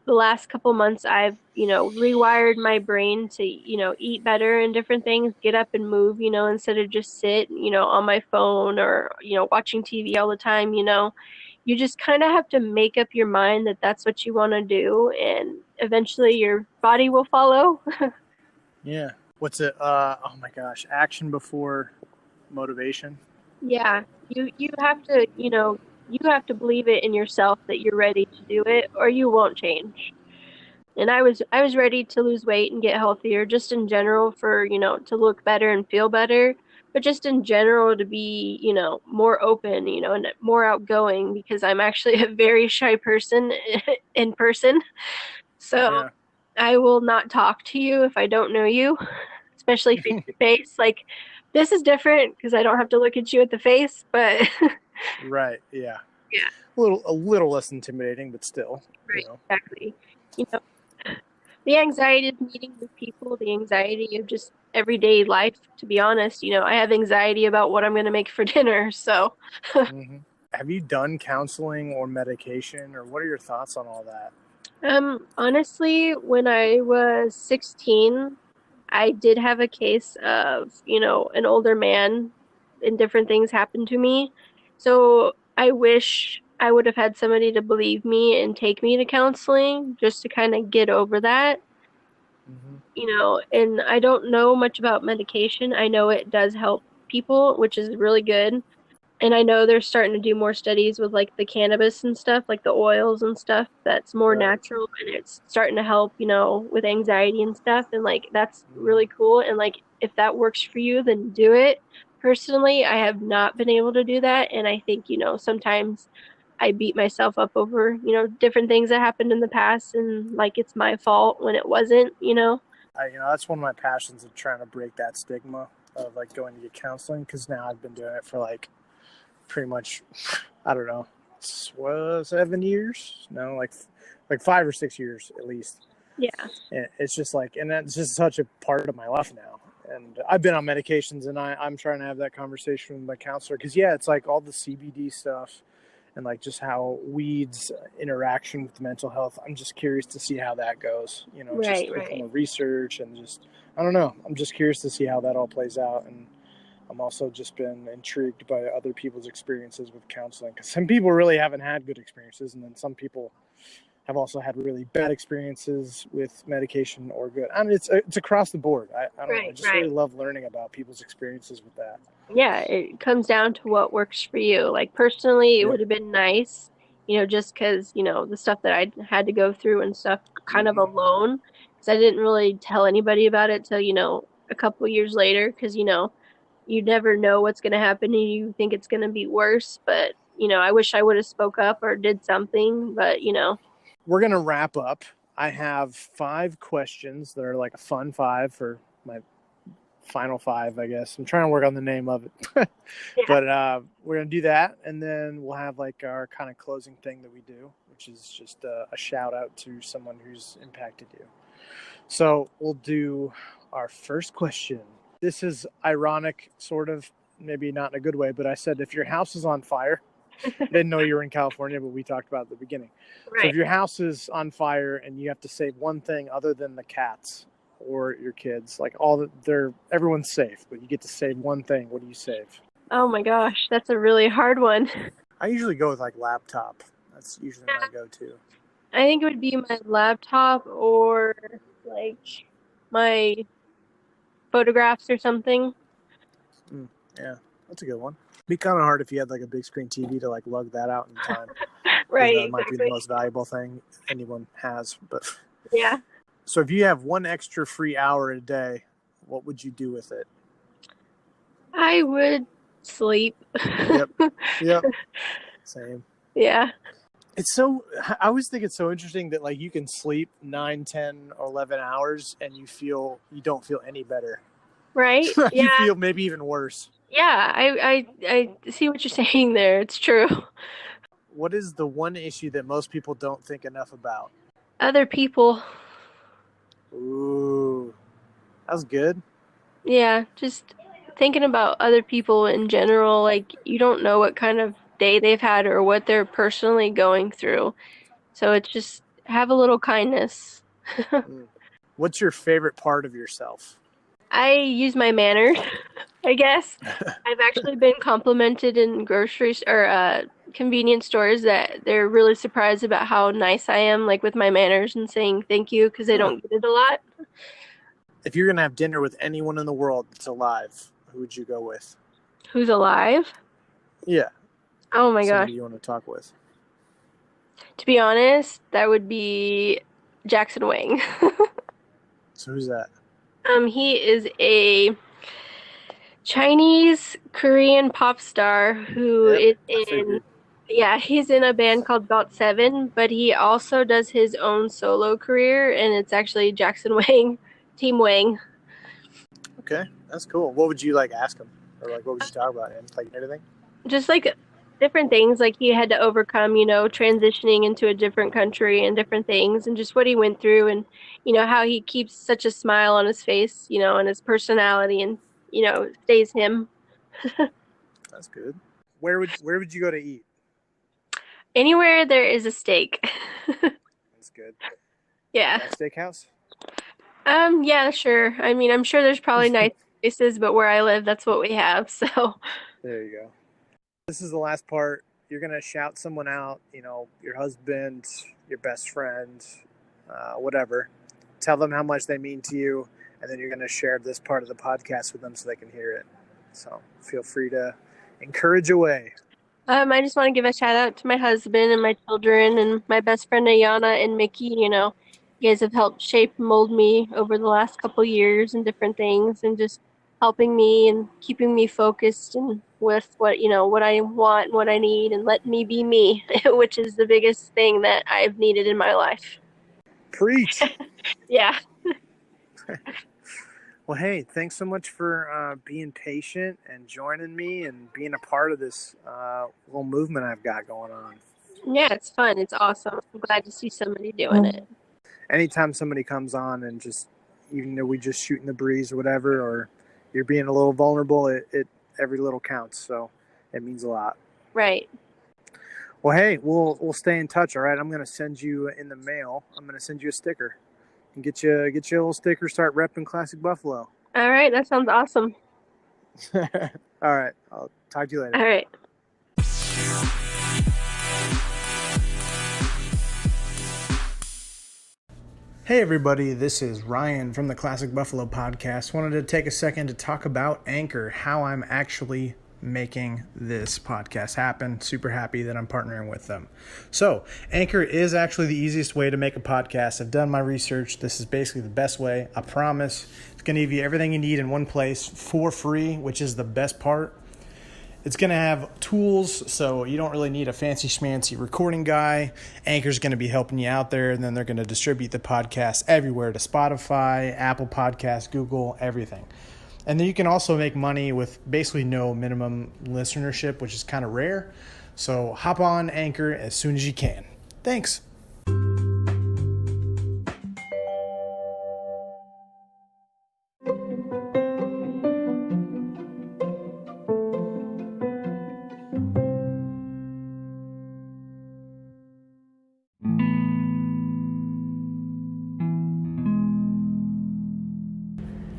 the last couple months, I've, rewired my brain to, eat better and different things, get up and move, instead of just sit, on my phone or, watching TV all the time, you just kind of have to make up your mind that that's what you want to do, and eventually your body will follow. Yeah. What's it? Oh my gosh, action before motivation. Yeah, you have to, you have to believe it in yourself that you're ready to do it or you won't change. And I was ready to lose weight and get healthier just in general for, to look better and feel better, but just in general to be, more open, and more outgoing because I'm actually a very shy person in person. So Yeah. I will not talk to you if I don't know you. especially face to face. Like, this is different because I don't have to look at you at the face, but Right. Yeah. yeah, A little less intimidating, but still, you right, know. exactly. You know, the anxiety of meeting with people, the anxiety of just everyday life, to be honest, I have anxiety about what I'm going to make for dinner. So, Hmm. Have you done counseling or medication, or what are your thoughts on all that? honestly, when I was 16, I did have a case of, an older man and different things happened to me. So I wish I would have had somebody to believe me and take me to counseling just to kind of get over that. Hmm. And I don't know much about medication. I know it does help people, which is really good. And I know they're starting to do more studies with like the cannabis and stuff, like the oils and stuff that's more Right. natural and it's starting to help, with anxiety and stuff. And like that's Hmm. really cool. And like if that works for you, then do it. Personally, I have not been able to do that. And I think, sometimes I beat myself up over, different things that happened in the past and like it's my fault when it wasn't. That's one of my passions of trying to break that stigma of like going to get counseling because now I've been doing it for like pretty much, I don't know, 7 years. No, like 5 or 6 years at least. Yeah. And it's just like, and that's just such a part of my life now. And I've been on medications, and I'm trying to have that conversation with my counselor because yeah, it's like all the CBD stuff and like just how weeds interaction with mental health. I'm just curious to see how that goes. Right, Just with right. more research and just I don't know. I'm just curious to see how that all plays out, and I'm also just been intrigued by other people's experiences with counseling because some people really haven't had good experiences, and then some people have also had really bad experiences with medication or good. I mean, it's across the board. I don't know. I Right, just really right. love learning about people's experiences with that. Yeah, it comes down to what works for you. Like personally, it Yep. would have been nice, just because, the stuff that I had to go through and stuff kind of Hmm. alone, because I didn't really tell anybody about it till, a couple years later, because, you never know what's going to happen and you think it's going to be worse. But, I wish I would have spoke up or did something, but, We're gonna wrap up. I have 5 questions that are like a fun five for my final five, I guess. I'm trying to work on the name of it. yeah. But we're going to do that. And then we'll have like our kind of closing thing that we do, which is just a shout out to someone who's impacted you. So we'll do our first question. This is ironic, sort of, maybe not in a good way, but I said if your house is on fire, I didn't know you were in California, but we talked about it at the beginning. So if Right. your house is on fire and you have to save one thing other than the cats or your kids, like everyone's safe, but you get to save one thing. What do you save? Oh my gosh, that's a really hard one. I usually go with like laptop. That's usually my go-to. I think it would be my laptop or like my photographs or something. Mm, yeah, that's a good one. Be kind of hard if you had like a big screen TV to like lug that out in time, even though Right, it might be the exactly. most valuable thing anyone has. But Yeah. so if you have one extra free hour a day, what would you do with it? I would sleep. Yep, yep, same. Yeah. I always think it's so interesting that like you can sleep 9, 10, or 11 hours and you don't feel any better. Right? You Yeah. feel maybe even worse. Yeah. I see what you're saying there. It's true. What is the one issue that most people don't think enough about? Other people. Ooh, that was good. Yeah. Just thinking about other people in general. Like, you don't know what kind of day they've had or what they're personally going through. So it's just have a little kindness. Mm. What's your favorite part of yourself? I use my manners, I guess. I've actually been complimented in groceries or convenience stores that they're really surprised about how nice I am, like with my manners and saying thank you because they Huh. don't get it a lot. If you're gonna have dinner with anyone in the world that's alive, who would you go with? Who's alive? Yeah, Oh my gosh. somebody you want to talk with. To be honest, that would be Jackson Wang. So who's that? He is a Chinese Korean pop star who Yep, is I in, figured. yeah, he's in a band called Got Seven, but he also does his own solo career, and it's actually Jackson Wang, Team Wang. Okay, that's cool. What would you like ask him, or like what would you talk about? Like anything? Just like different things like he had to overcome, transitioning into a different country and different things and just what he went through and how he keeps such a smile on his face, and his personality and stays him. That's good. Where would you go to eat? Anywhere there is a steak. That's good. Yeah. Steakhouse? Yeah, sure. I mean, I'm sure there's probably nice places, but where I live, that's what we have. So, There you go. This is the last part. You're gonna shout someone out. Your husband, your best friend, whatever. Tell them how much they mean to you, and then you're gonna share this part of the podcast with them so they can hear it. So feel free to encourage away. I just want to give a shout out to my husband and my children and my best friend Ayana and Mickey. You guys have helped shape and mold me over the last couple years and different things and just helping me and keeping me focused and with what I want and what I need and let me be me, which is the biggest thing that I've needed in my life. Preach. Yeah. Well, hey, thanks so much for being patient and joining me and being a part of this little movement I've got going on. Yeah, it's fun. It's awesome. I'm glad to see somebody doing it. Anytime somebody comes on and just, even though we just shooting the breeze or whatever, or you're being a little vulnerable, it every little counts. So it means a lot. Right. Well, hey, we'll stay in touch. All right. I'm going to send you in the mail. I'm going to send you a sticker and get you a little sticker. Start repping Classic Buffalo. All right. That sounds awesome. All right. I'll talk to you later. All right. Hey everybody, this is Ryan from the Classic Buffalo podcast. Wanted to take a second to talk about Anchor, how I'm actually making this podcast happen. Super happy that I'm partnering with them. So, Anchor is actually the easiest way to make a podcast. I've done my research. This is basically the best way. I promise. It's going to give you everything you need in one place for free, which is the best part. It's going to have tools, so you don't really need a fancy schmancy recording guy. Anchor's going to be helping you out there, and then they're going to distribute the podcast everywhere to Spotify, Apple Podcasts, Google, everything. And then you can also make money with basically no minimum listenership, which is kind of rare. So hop on Anchor as soon as you can. Thanks.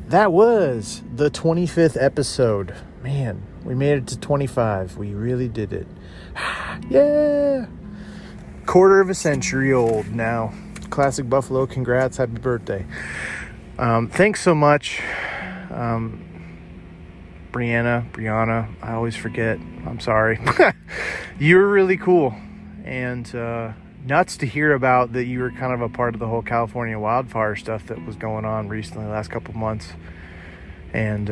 That was the 25th episode. Man, we made it to 25. We really did it. Yeah. Quarter of a century old now. Classic Buffalo, congrats. Happy birthday. Thanks so much. Brianna, I always forget. I'm sorry. You were really cool. And nuts to hear about that you were kind of a part of the whole California wildfire stuff that was going on recently, the last couple of months. And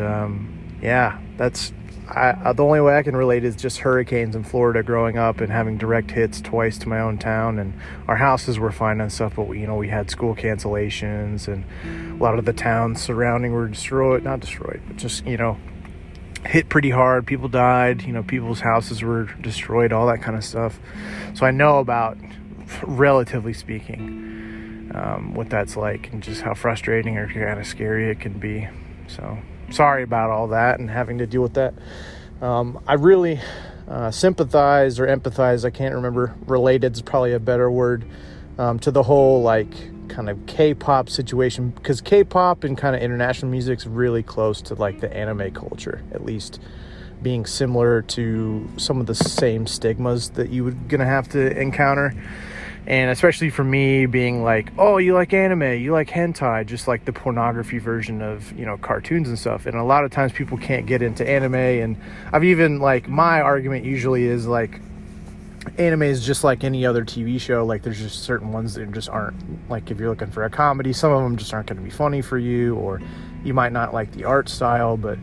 yeah, that's the only way I can relate is just hurricanes in Florida growing up and having direct hits twice to my own town. And our houses were fine and stuff, but we had school cancellations and a lot of the towns surrounding were not destroyed, but just, hit pretty hard. People died, people's houses were destroyed, all that kind of stuff. So I know about, relatively speaking, what that's like and just how frustrating or kind of scary it can be. So sorry about all that and having to deal with that. I really sympathize or empathize, I can't remember, related is probably a better word, to the whole kind of K-pop situation, because K-pop and kind of international music is really close to the anime culture, at least being similar to some of the same stigmas that you would gonna have to encounter. And especially for me being oh, you like anime, you like hentai, just like the pornography version of, cartoons and stuff. And a lot of times people can't get into anime. And I've even my argument usually is anime is just like any other TV show. There's just certain ones that just aren't, if you're looking for a comedy, some of them just aren't going to be funny for you, or you might not like the art style. But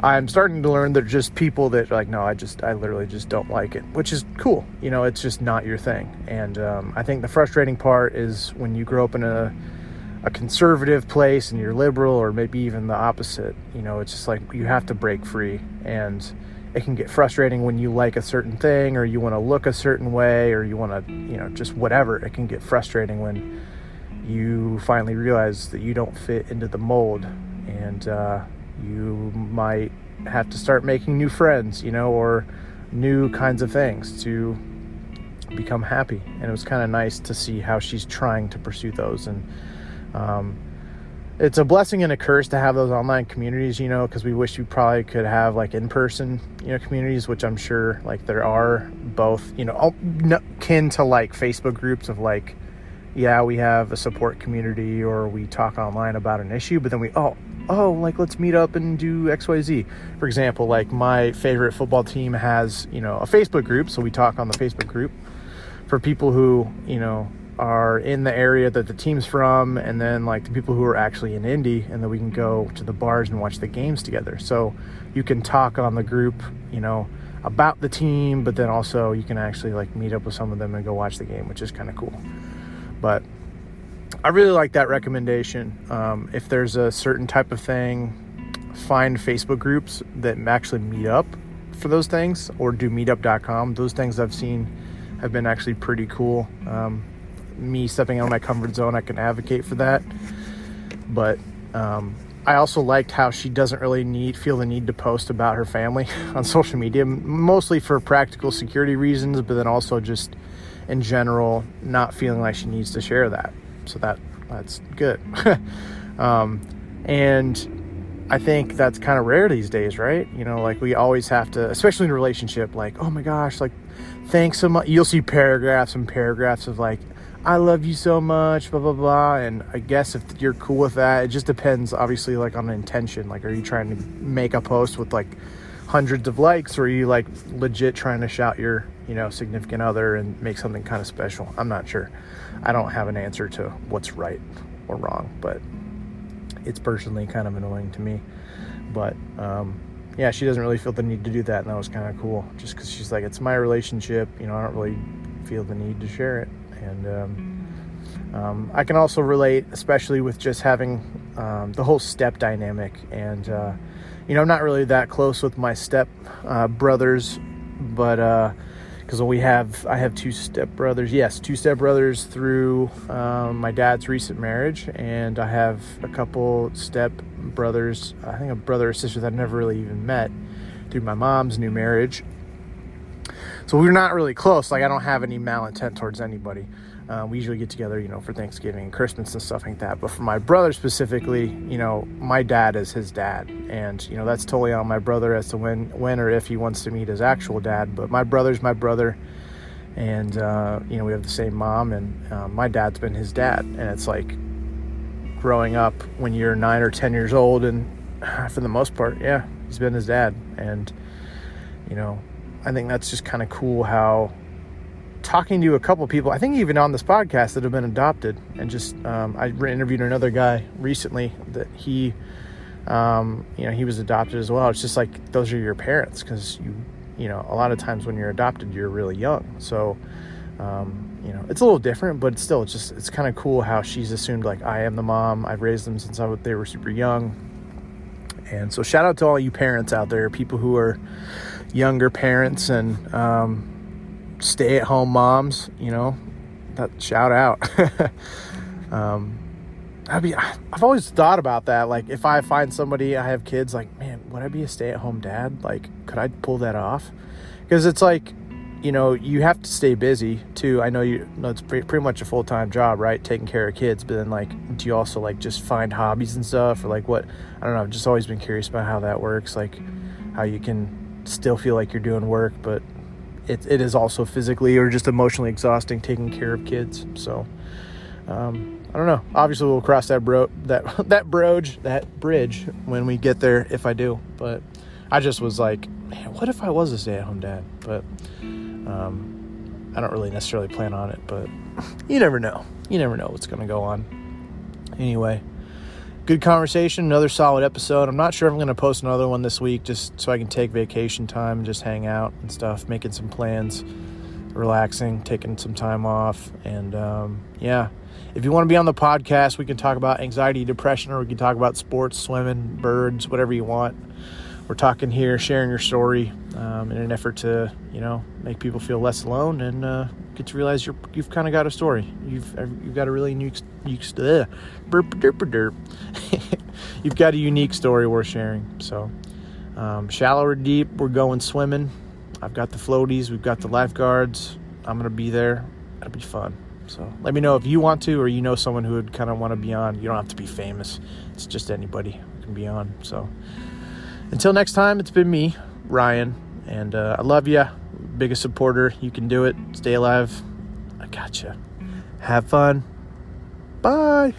I'm starting to learn that just people that no, I literally just don't like it, which is cool. It's just not your thing. And I think the frustrating part is when you grow up in a a conservative place and you're liberal, or maybe even the opposite. You know, it's just like you have to break free, and it can get frustrating when you like a certain thing, or you want to look a certain way, or you want to, you know, just whatever. It can get frustrating when you finally realize that you don't fit into the mold, and you might have to start making new friends, you know, or new kinds of things to become happy. And it was kind of nice to see how she's trying to pursue those. And it's a blessing and a curse to have those online communities, you know, because we wish we probably could have like in-person, you know, communities, which I'm sure like there are, both, you know, kin to like Facebook groups of like, yeah, we have a support community, or we talk online about an issue, but then we, like, let's meet up and do XYZ. For example, like my favorite football team has, you know, a Facebook group. So we talk on the Facebook group for people who, you know, are in the area that the team's from, and then like the people who are actually in Indy, and then we can go to the bars and watch the games together. So you can talk on the group, you know, about the team, but then also you can actually like meet up with some of them and go watch the game, which is kind of cool. But I really like that recommendation. If there's a certain type of thing, find Facebook groups that actually meet up for those things, or do meetup.com. Those things I've seen have been actually pretty cool. Me stepping out of my comfort zone, I can advocate for that. But I also liked how she doesn't really feel the need to post about her family on social media, mostly for practical security reasons, but then also just in general, not feeling like she needs to share that. So that's good. And I think that's kind of rare these days, right? You know, like we always have to, especially in a relationship, like, oh my gosh, like, thanks so much. You'll see paragraphs and paragraphs of like, I love you so much, blah, blah, blah. And I guess if you're cool with that, it just depends, obviously, like on the intention. Like, are you trying to make a post with like hundreds of likes, or are you like legit trying to shout your, you know, significant other and make something kind of special? I'm not sure. I don't have an answer to what's right or wrong, but it's personally kind of annoying to me. But yeah, she doesn't really feel the need to do that, and that was kind of cool, just because she's like, it's my relationship, you know, I don't really feel the need to share it. And I can also relate, especially with just having the whole step dynamic. And you know, I'm not really that close with my step brothers, but because I have two step brothers through my dad's recent marriage, and I have a couple step brothers, I think a brother or sister that I never really even met through my mom's new marriage. So we're not really close. Like, I don't have any malintent towards anybody. We usually get together, you know, for Thanksgiving and Christmas and stuff like that. But for my brother specifically, you know, my dad is his dad. And, you know, that's totally on my brother as to when or if he wants to meet his actual dad. But my brother's my brother. And, you know, we have the same mom. And my dad's been his dad. And it's like growing up when you're 9 or 10 years old. And for the most part, yeah, he's been his dad. And, you know, I think that's just kind of cool how talking to a couple people, I think even on this podcast, that have been adopted, and just I interviewed another guy recently that he, you know, he was adopted as well. It's just like, those are your parents, because you know, a lot of times when you're adopted, you're really young. So, you know, it's a little different, but it's kind of cool how she's assumed like, I am the mom. I've raised them since they were super young. And so shout out to all you parents out there, people who are younger parents and stay-at-home moms, you know, that shout out. I've always thought about that. Like, if I find somebody, I have kids, like, man, would I be a stay-at-home dad? Like, could I pull that off? Because it's like, you know, you have to stay busy too. I know it's pretty much a full-time job, right? Taking care of kids. But then, like, do you also like just find hobbies and stuff, or like what? I don't know. I've just always been curious about how that works. Like, how you can still feel like you're doing work, but it is also physically or just emotionally exhausting taking care of kids. So I don't know. Obviously, we'll cross that bridge when we get there, if I do. But I just was like, man, what if I was a stay-at-home dad? But I don't really necessarily plan on it. But you never know. You never know what's going to go on. Anyway, good conversation. Another solid episode. I'm not sure if I'm going to post another one this week, just so I can take vacation time and just hang out and stuff, making some plans. relaxing, taking some time off. And if you want to be on the podcast, we can talk about anxiety, depression, or we can talk about sports, swimming, birds, whatever you want. We're talking here, sharing your story in an effort to, make people feel less alone and get to realize you've kind of got a story. You've got a really unique you've got a unique story worth sharing. So shallow or deep, we're going swimming. I've got the floaties, we've got the lifeguards. I'm gonna be there. It'll be fun. So let me know if you want to, or you know someone who would kind of want to be on. You don't have to be famous. It's just anybody who can be on. So until next time, it's been me, Ryan, and I love you. Biggest supporter. You can do it. Stay alive. I gotcha. Have fun. Bye.